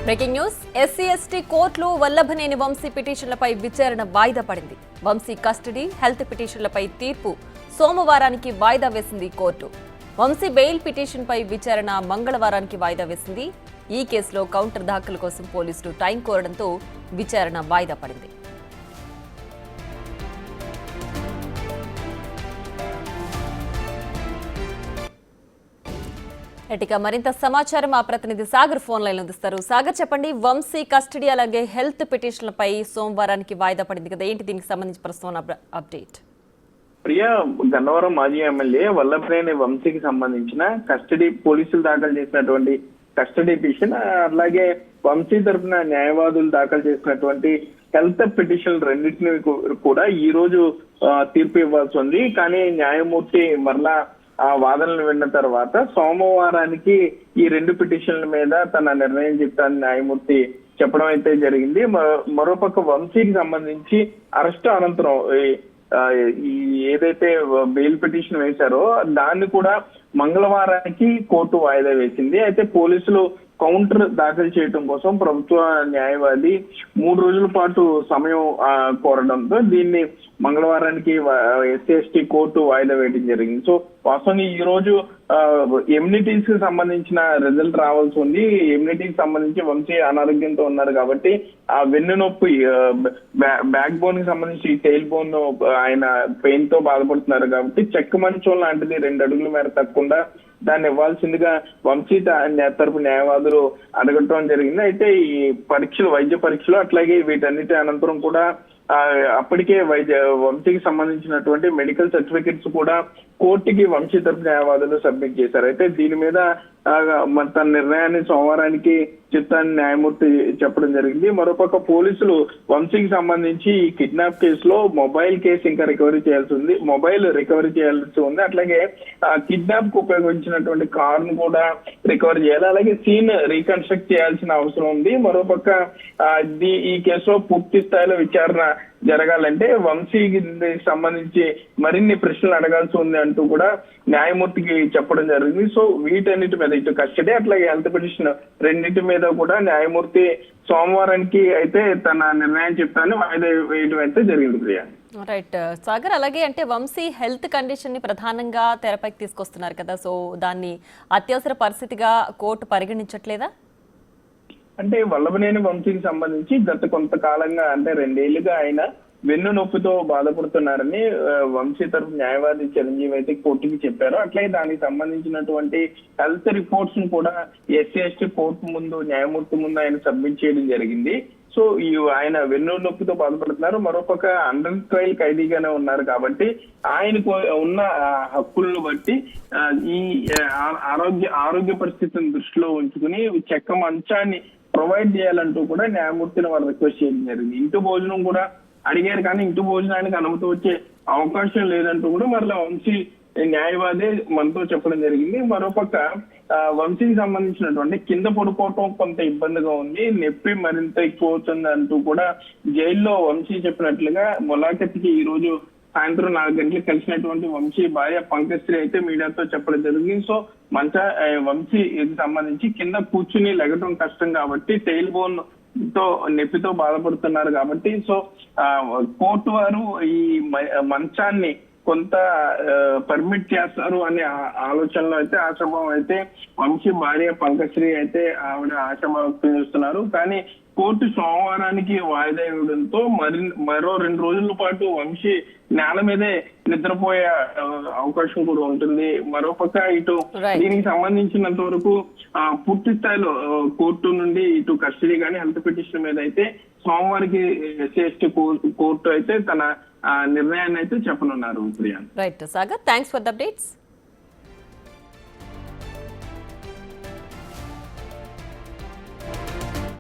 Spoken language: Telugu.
బ్రేకింగ్ న్యూస్ ఎస్సీ ఎస్టీ కోర్టులో వల్లభనేని వంశీ పిటిషన్లపై విచారణ వాయిదా పడింది. వంశీ కస్టడీ, హెల్త్ పిటిషన్లపై తీర్పు సోమవారానికి వాయిదా వేసింది కోర్టు. వంశీ బెయిల్ పిటిషన్పై విచారణ మంగళవారానికి వాయిదా వేసింది. ఈ కేసులో కౌంటర్ దాఖలు కోసం పోలీసులు టైం కోరడంతో విచారణ వాయిదా పడింది. ఇక మరింత సమాచారం మా ప్రతినిధి సాగర్ ఫోన్ లైన్ అందిస్తారు. సాగర్, చెప్పండి, వంశీ కస్టడీ అలాగే హెల్త్ పిటిషన్లపై సోమవారానికి వాయిదా పడింది కదా, ఏంటి దీనికి సంబంధించి ప్రస్తుతం అప్డేట్? ప్రియా, గన్నవరం మాజీ ఎమ్మెల్యే వల్లభనేని వంశీకి సంబంధించిన కస్టడీ పోలీసులు దాఖలు చేసినటువంటి కస్టడీ పిటిషన్, అలాగే వంశీ తరఫున న్యాయవాదులు దాఖలు చేసినటువంటి హెల్త్ పిటిషన్ రెండింటిని కూడా ఈ రోజు తీర్పు ఇవ్వాల్సి ఉంది. కానీ న్యాయమూర్తి మరలా ఆ వాదనలు విన్న తర్వాత సోమవారానికి ఈ రెండు పిటిషన్ల మీద తన నిర్ణయం చెప్తానని న్యాయమూర్తి చెప్పడం అయితే జరిగింది. మరోపక్క వంశీకి సంబంధించి అరెస్ట్ అనంతరం ఈ ఏదైతే బెయిల్ పిటిషన్ వేశారో దాన్ని కూడా మంగళవారానికి కోర్టు వాయిదా వేసింది. అయితే పోలీసులు కౌంటర్ దాఖలు చేయడం కోసం ప్రభుత్వ న్యాయవాది 3 రోజుల పాటు సమయం కోరడంతో దీన్ని మంగళవారానికి ఎస్సీ ఎస్టీ కోర్టు వాయిదా వేయడం జరిగింది. సో వాస్తవంగా ఈ రోజు ఎమ్యూనిటీస్ కి సంబంధించిన రిజల్ట్ రావాల్సి ఉంది. ఎమ్యూనిటీకి సంబంధించి వంశీ అనారోగ్యంతో ఉన్నారు కాబట్టి ఆ వెన్ను నొప్పి, బ్యాక్ బోన్ కి సంబంధించి టెయిల్ బోన్ ఆయన పెయిన్ తో బాధపడుతున్నారు కాబట్టి చెక్క మంచం లాంటిది 2 అడుగుల మేర తగ్గకుండా దాన్ని ఇవ్వాల్సిందిగా వంశీ తరపు న్యాయవాదులు అడగటం జరిగింది. అయితే ఈ పరీక్షలు, వైద్య పరీక్షలు, అట్లాగే వీటన్నిటి అనంతరం కూడా అప్పటికే వంశీకి సంబంధించినటువంటి మెడికల్ సర్టిఫికెట్స్ కూడా కోర్టుకి వంశీ తరపు న్యాయవాదులు సబ్మిట్ చేశారు. అయితే దీని మీద తన నిర్ణయాన్ని సోమవారానికి చెప్తానని న్యాయమూర్తి చెప్పడం జరిగింది. మరోపక్క పోలీసులు వంశీకి సంబంధించి ఈ కిడ్నాప్ కేసులో మొబైల్ కేసు ఇంకా రికవరీ చేయాల్సి ఉంది, మొబైల్ రికవరీ చేయాల్సి ఉంది. అట్లాగే కిడ్నాప్ కు ఉపయోగించినటువంటి కార్ ను కూడా రికవరీ చేయాలి, అలాగే సీన్ రీకన్స్ట్రక్ట్ చేయాల్సిన అవసరం ఉంది. మరోపక్క ఈ కేసులో పూర్తి స్థాయిలో విచారణ జరగాలంటే వంశీకి సంబంధించి మరిన్ని ప్రశ్నలు అడగాల్సి ఉంది అంటూ కూడా న్యాయమూర్తికి చెప్పడం జరిగింది. సో వీటన్నిటి మీద, ఇటు కస్టడీ అట్లాగే హెల్త్ పిటిషన్ రెండింటి మీద కూడా న్యాయమూర్తి సోమవారానికి అయితే తన నిర్ణయం చెప్తానని వాయిదా వేయడం అయితే జరిగింది. ప్రియా, రైట్ సాగర్, అలాగే అంటే వంశీ హెల్త్ కండిషన్ ని ప్రధానంగా తెరపైకి తీసుకొస్తున్నారు కదా, సో దాన్ని అత్యవసర పరిస్థితిగా కోర్టు పరిగణించట్లేదా? అంటే వల్లభనేని వంశీకి సంబంధించి గత కొంతకాలంగా, అంటే 2 ఏళ్లుగా ఆయన వెన్ను నొప్పితో బాధపడుతున్నారని వంశీ తరపు న్యాయవాది చిరంజీవి అయితే కోర్టుకి చెప్పారు. అట్లాగే దానికి సంబంధించినటువంటి హెల్త్ రిపోర్ట్స్ ను కూడా ఎస్సీ ఎస్టీ కోర్టు ముందు, న్యాయమూర్తి ముందు ఆయన సబ్మిట్ చేయడం జరిగింది. సో ఆయన వెన్ను నొప్పితో బాధపడుతున్నారు. మరోపక్క అండర్ ట్రయల్ ఖైదీగానే ఉన్నారు కాబట్టి ఆయనకు ఉన్న హక్కులను బట్టి ఈ ఆరోగ్య పరిస్థితిని దృష్టిలో ఉంచుకుని చెక్క మంచాన్ని ప్రొవైడ్ చేయాలంటూ కూడా న్యాయమూర్తిని వారు రిక్వెస్ట్ చేయడం జరిగింది. ఇంటి భోజనం కూడా అడిగారు కానీ ఇంటి భోజనానికి అనుమతి వచ్చే అవకాశం లేదంటూ కూడా మరలా వంశీ న్యాయవాది మనతో చెప్పడం జరిగింది. మరోపక్క వంశీకి సంబంధించినటువంటి కింద పడుకోవటం కొంత ఇబ్బందిగా ఉంది, నొప్పి మరింత ఎక్కువ అవుతుంది అంటూ కూడా జైల్లో వంశీ చెప్పినట్లుగా మొలాఖత్కి ఈ రోజు సాయంత్రం 4 గంటలకు కలిసినటువంటి వంశీ భార్య పంకశ్రీ అయితే మీడియాతో చెప్పడం జరిగింది. సో వంశీకి సంబంధించి కింద కూర్చుని లెగటం కష్టం కాబట్టి టెయిల్ బోన్ తో నొప్పితో బాధపడుతున్నారు కాబట్టి సో కోర్టు వారు ఈ మంచాన్ని కొంత పర్మిట్ చేస్తారు అనే ఆలోచనలో అయితే, ఆశాభావం అయితే వంశీ భార్య పంకశ్రీ అయితే ఆవిడ ఆశాభావం వ్యక్తం చేస్తున్నారు. కానీ కోర్టు సోమవారానికి వాయిదా ఇవ్వడంతో మరో 2 రోజుల పాటు వంశీ నేల మీదే నిద్రపోయే అవకాశం కూడా ఉంటుంది. మరోపక్క ఇటు దీనికి సంబంధించినంత వరకు పూర్తి స్థాయిలో కోర్టు నుండి ఇటు కస్టడీ కానీ హెల్త్ పిటిషన్ మీద అయితే సోమవారికి ఎస్సీ ఎస్టీ కోర్టు అయితే తన నిర్ణయాన్ని అయితే చెప్పనున్నారు. Priya, right Sagar, thanks for the updates.